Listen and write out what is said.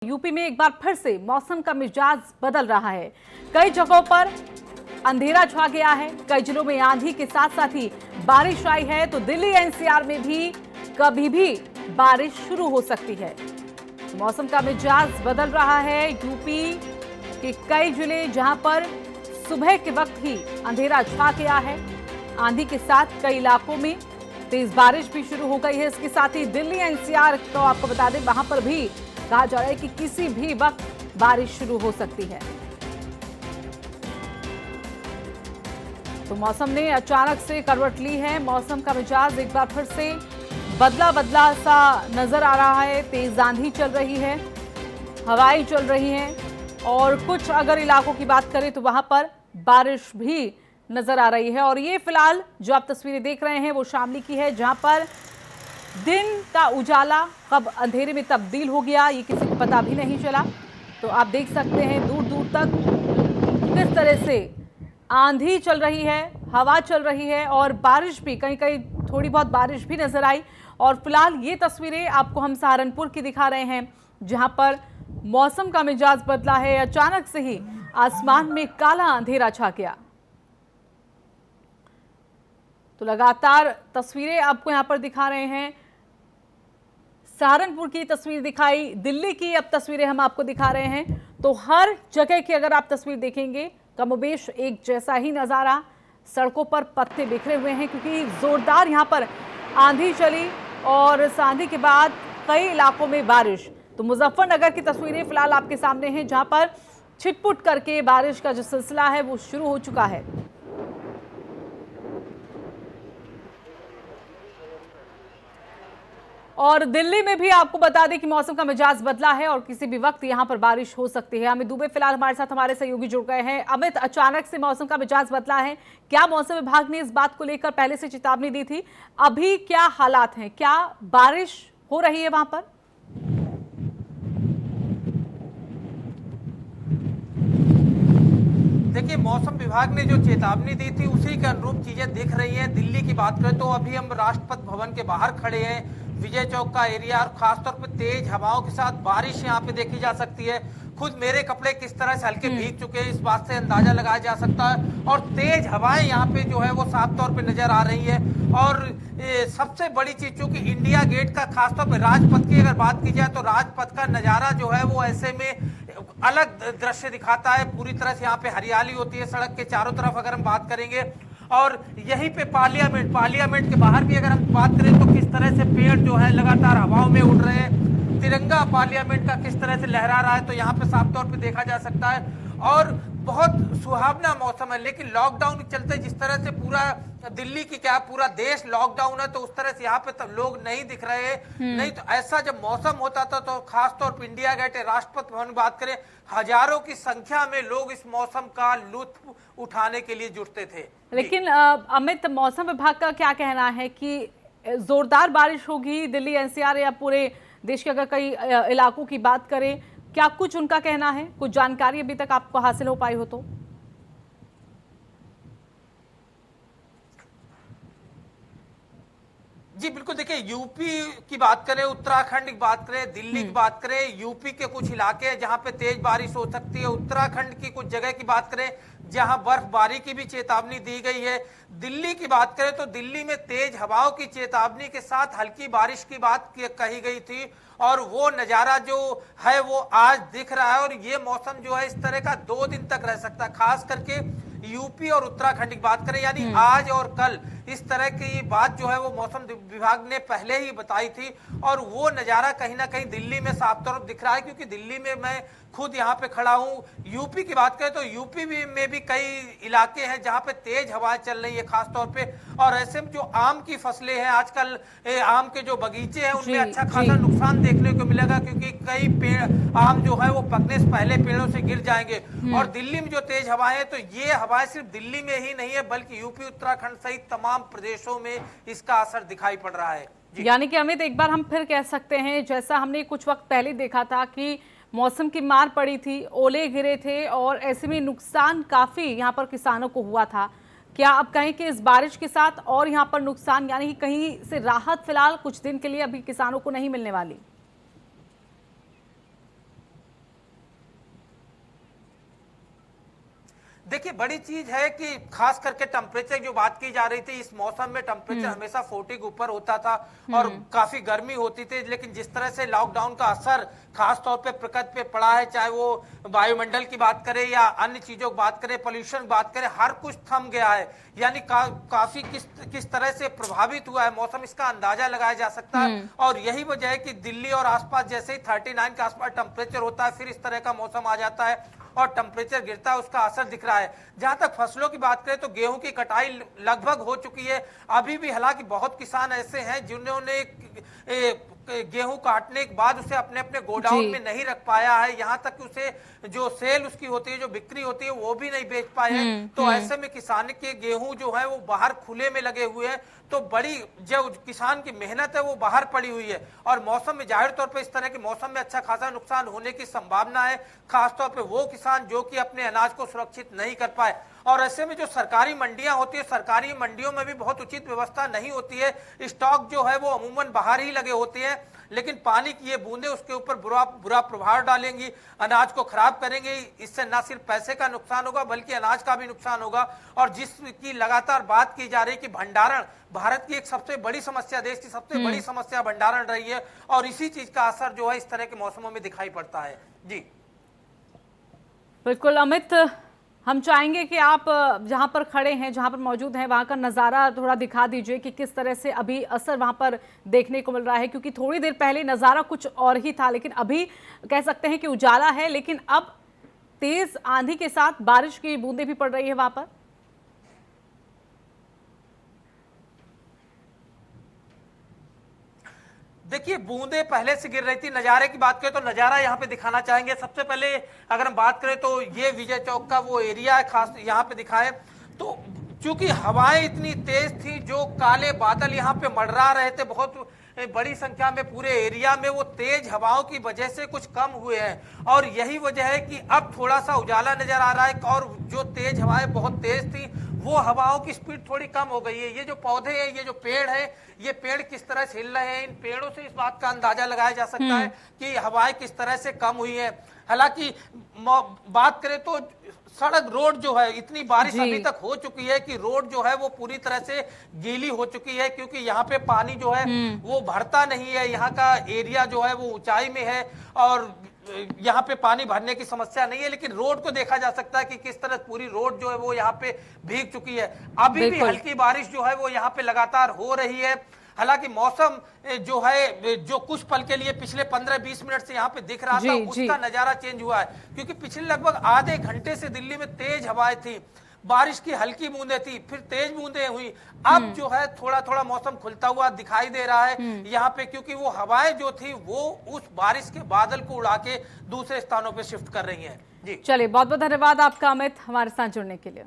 UP में एक बार फिर से मौसम का मिजाज बदल रहा है। कई जगहों पर अंधेरा छा गया है, कई जिलों में आंधी के साथ साथ ही बारिश आई है। तो दिल्ली एनसीआर में भी कभी भी बारिश शुरू हो सकती है। मौसम का मिजाज बदल रहा है। यूपी के कई जिले जहां पर सुबह के वक्त ही अंधेरा छा गया है, आंधी के साथ कई इलाकों में तेज बारिश भी शुरू हो गई है। इसके साथ ही दिल्ली एनसीआर तो आपको बता दें, वहां पर भी कहा जा रहा है कि किसी भी वक्त बारिश शुरू हो सकती है। तो मौसम ने अचानक से करवट ली है। मौसम का मिजाज एक बार फिर से बदला बदला सा नजर आ रहा है। तेज आंधी चल रही है, हवाएं चल रही हैं और कुछ अगर इलाकों की बात करें तो वहां पर बारिश भी नजर आ रही है। और ये फिलहाल जो आप तस्वीरें देख रहे हैं वो शामली की है, जहां पर दिन का उजाला कब अंधेरे में तब्दील हो गया ये किसी को पता भी नहीं चला। तो आप देख सकते हैं दूर दूर तक किस तरह से आंधी चल रही है, हवा चल रही है और बारिश भी कहीं कहीं थोड़ी बहुत बारिश भी नजर आई। और फिलहाल ये तस्वीरें आपको हम सहारनपुर की दिखा रहे हैं, जहां पर मौसम का मिजाज बदला है। अचानक से ही आसमान में काला अंधेरा छा गया। तो लगातार तस्वीरें आपको यहां पर दिखा रहे हैं। सहारनपुर की तस्वीर दिखाई, दिल्ली की अब तस्वीरें हम आपको दिखा रहे हैं। तो हर जगह की अगर आप तस्वीर देखेंगे कमोबेश एक जैसा ही नजारा। सड़कों पर पत्ते बिखरे हुए हैं क्योंकि जोरदार यहां पर आंधी चली और इस आंधी के बाद कई इलाकों में बारिश। तो मुजफ्फरनगर की तस्वीरें फिलहाल आपके सामने हैं, जहां पर छिटपुट करके बारिश का जो सिलसिला है वो शुरू हो चुका है। और दिल्ली में भी आपको बता दें कि मौसम का मिजाज बदला है और किसी भी वक्त यहां पर बारिश हो सकती है। अमित दुबे फिलहाल हमारे साथ हमारे सहयोगी जुड़ गए हैं। अमित, अचानक से मौसम का मिजाज बदला है, क्या मौसम विभाग ने इस बात को लेकर पहले से चेतावनी दी थी? अभी क्या हालात हैं, क्या बारिश हो रही है वहां पर? देखिए, मौसम विभाग ने जो चेतावनी दी थी उसी के अनुरूप चीजें दिख रही हैं। दिल्ली की बात करें तो अभी हम राष्ट्रपति भवन के बाहर खड़े हैं, विजय चौक का एरिया, और खासतौर पे तेज हवाओं के साथ बारिश यहाँ पे देखी जा सकती है। खुद मेरे कपड़े किस तरह से हल्के भीग चुके हैं इस बात से अंदाजा लगाया जा सकता है। और तेज हवाएं यहाँ पे जो है वो साफ तौर पे नजर आ रही है। और सबसे बड़ी चीज, चूंकि इंडिया गेट का खासतौर पे राजपथ की अगर बात की जाए तो राजपथ का नजारा जो है वो ऐसे में अलग दृश्य दिखाता है। पूरी तरह से यहाँ पे हरियाली होती है सड़क के चारों तरफ अगर हम बात करेंगे। और यहीं पे पार्लियामेंट के बाहर भी अगर हम बात करें तो किस तरह से पेड़ जो है लगातार हवाओं में उड़ रहे हैं। तिरंगा पार्लियामेंट का किस तरह से लहरा रहा है तो यहाँ पे साफ तौर पे देखा जा सकता है। और बहुत सुहावना मौसम है। लेकिन लॉकडाउन के चलते जिस तरह से पूरा दिल्ली की क्या पूरा देश लॉकडाउन है, तो उस तरह से यहाँ पे तो लोग नहीं दिख रहे हैं। नहीं तो ऐसा जब मौसम होता था तो खासतौर पर इंडिया गेट, राष्ट्रपति भवन की बात करें, हजारों की संख्या में लोग इस मौसम का लुत्फ उठाने के लिए जुटते थे। लेकिन अमित, मौसम विभाग का क्या कहना है कि जोरदार बारिश होगी दिल्ली एनसीआर या पूरे देश के अगर कई इलाकों की बात करें, क्या कुछ उनका कहना है? कुछ जानकारी अभी तक आपको हासिल हो पाई हो तो? जी बिल्कुल, देखिए, यूपी की बात करें, उत्तराखंड की बात करें, दिल्ली की बात करें, यूपी के कुछ इलाके हैं जहां पे तेज बारिश हो सकती है। उत्तराखंड की कुछ जगह की बात करें जहां बर्फबारी की भी चेतावनी दी गई है। दिल्ली की बात करें तो दिल्ली में तेज हवाओं की चेतावनी के साथ हल्की बारिश की बात कही गई थी। और वो नजारा जो है वो आज दिख रहा है। और ये मौसम जो है इस तरह का 2 दिन तक रह सकता है। खास करके यूपी और उत्तराखंड की बात करें, यानी आज और कल इस तरह की बात जो है वो मौसम विभाग ने पहले ही बताई थी। और वो नजारा कहीं ना कहीं दिल्ली में साफ तौर पर दिख रहा है, क्योंकि दिल्ली में मैं खुद यहाँ पे खड़ा हूँ। यूपी की बात करें तो यूपी में भी कई इलाके हैं जहाँ पे तेज हवाएं चल रही है खास तौर पे। और ऐसे में जो आम की फसलें हैं, आजकल आम के जो बगीचे हैं उनमें अच्छा खासा नुकसान देखने को मिलेगा, क्योंकि कई पेड़ आम जो है वो पकने से पहले पेड़ों से गिर जाएंगे। और दिल्ली में जो तेज हवाएं हैं तो ये हवाएं सिर्फ दिल्ली में ही नहीं है बल्कि यूपी, उत्तराखंड सहित तमाम प्रदेशों में इसका असर दिखाई पड़ रहा है। यानी कि अमित, एक बार हम फिर कह सकते हैं, जैसा हमने कुछ वक्त पहले देखा था कि मौसम की मार पड़ी थी, ओले गिरे थे और ऐसे में नुकसान काफी यहाँ पर किसानों को हुआ था। क्या आप कहें कि इस बारिश के साथ और यहाँ पर नुकसान, यानी कि कहीं से राहत फिलहाल कुछ दिन के लिए अभी किसानों को नहीं मिलने वाली? देखिए बड़ी चीज है कि खास करके टेम्परेचर जो बात की जा रही थी, इस मौसम में टेम्परेचर हमेशा 40 के ऊपर होता था और काफी गर्मी होती थी। लेकिन जिस तरह से लॉकडाउन का असर खास तौर पे प्रकृति पे पड़ा है, चाहे वो वायुमंडल की बात करें या अन्य चीजों की बात करें, पोल्यूशन की बात करें, हर कुछ थम गया है। यानी काफी किस तरह से प्रभावित हुआ है मौसम, इसका अंदाजा लगाया जा सकता है। और यही वजह है कि दिल्ली और आसपास जैसे ही 39 के आसपास टेम्परेचर होता है, फिर इस तरह का मौसम आ जाता है और टेम्परेचर गिरता है, उसका असर दिख रहा है। जहां तक फसलों की बात करें तो गेहूं की कटाई लगभग हो चुकी है। अभी भी हालांकि बहुत किसान ऐसे हैं जिन्होंने गेहूं काटने के बाद उसे अपने अपने गोडाउन में नहीं रख पाया है, यहां तक कि उसे जो सेल उसकी होती है, जो बिक्री होती है, वो भी नहीं बेच पाए हैं। तो ऐसे में किसान के गेहूं जो है वो बाहर खुले में लगे हुए हैं। तो बड़ी जो किसान की मेहनत है वो बाहर पड़ी हुई है। और मौसम में जाहिर तौर पे इस तरह के मौसम में अच्छा खासा नुकसान होने की संभावना है, खासतौर पे वो किसान जो कि अपने अनाज को सुरक्षित नहीं कर पाए। और ऐसे में जो सरकारी मंडियां होती है, सरकारी मंडियों में भी बहुत उचित व्यवस्था नहीं होती है। स्टॉक जो है वो अमूमन बाहर ही लगे होते हैं, लेकिन पानी की ये बूंदे उसके ऊपर बुरा प्रभाव डालेंगी, अनाज को खराब करेंगे। इससे न सिर्फ पैसे का नुकसान होगा बल्कि अनाज का भी नुकसान होगा। और जिसकी लगातार बात की जा रही है कि भंडारण भारत की एक सबसे बड़ी समस्या, देश की सबसे बड़ी समस्या भंडारण रही है, और इसी चीज का असर जो है इस तरह के मौसमों में दिखाई पड़ता है। जी बिल्कुल अमित, हम चाहेंगे कि आप जहां पर खड़े हैं, जहां पर मौजूद हैं, वहां का नज़ारा थोड़ा दिखा दीजिए कि किस तरह से अभी असर वहां पर देखने को मिल रहा है। क्योंकि थोड़ी देर पहले नज़ारा कुछ और ही था, लेकिन अभी कह सकते हैं कि उजाला है, लेकिन अब तेज आंधी के साथ बारिश की बूंदें भी पड़ रही है वहां पर। देखिए बूंदे पहले से गिर रही थी। नजारे की बात करें तो नजारा यहाँ पे दिखाना चाहेंगे। सबसे पहले अगर हम बात करें तो ये विजय चौक का वो एरिया है, खास यहाँ पे दिखाएं तो चूंकि हवाएं इतनी तेज थी, जो काले बादल यहाँ पे मंडरा रहे थे बहुत बड़ी संख्या में पूरे एरिया में, वो तेज हवाओं की वजह से कुछ कम हुए हैं। और यही वजह है कि अब थोड़ा सा उजाला नजर आ रहा है। और जो तेज हवाएं बहुत तेज थी, वो हवाओं की स्पीड थोड़ी कम हो गई है। ये जो पौधे हैं, ये जो पेड़ है, ये पेड़ किस तरह से हिल रहे हैं, इन पेड़ों से इस बात का अंदाजा लगाया जा सकता है कि हवाएं किस तरह से कम हुई है। हालांकि बात करें तो सड़क रोड जो है, इतनी बारिश अभी तक हो चुकी है कि रोड जो है वो पूरी तरह से गीली हो चुकी है, क्योंकि यहाँ पे पानी जो है वो भरता नहीं है। यहाँ का एरिया जो है वो ऊंचाई में है और यहाँ पे पानी भरने की समस्या नहीं है। लेकिन रोड को देखा जा सकता है कि किस तरह पूरी रोड जो है वो यहाँ पे भीग चुकी है। अभी भी हल्की बारिश जो है वो यहाँ पे लगातार हो रही है। हालांकि मौसम जो है, जो कुछ पल के लिए पिछले 15-20 मिनट से यहाँ पे दिख रहा था, उसका नजारा चेंज हुआ है। क्योंकि पिछले लगभग आधे घंटे से दिल्ली में तेज हवाएं थी, बारिश की हल्की बूंदें थी, फिर तेज बूंदें हुई। अब जो है थोड़ा थोड़ा मौसम खुलता हुआ दिखाई दे रहा है यहाँ पे, क्योंकि वो हवाएं जो थी वो उस बारिश के बादल को उड़ा के दूसरे स्थानों पे शिफ्ट कर रही हैं। जी चलिए, बहुत बहुत धन्यवाद आपका अमित, हमारे साथ जुड़ने के लिए।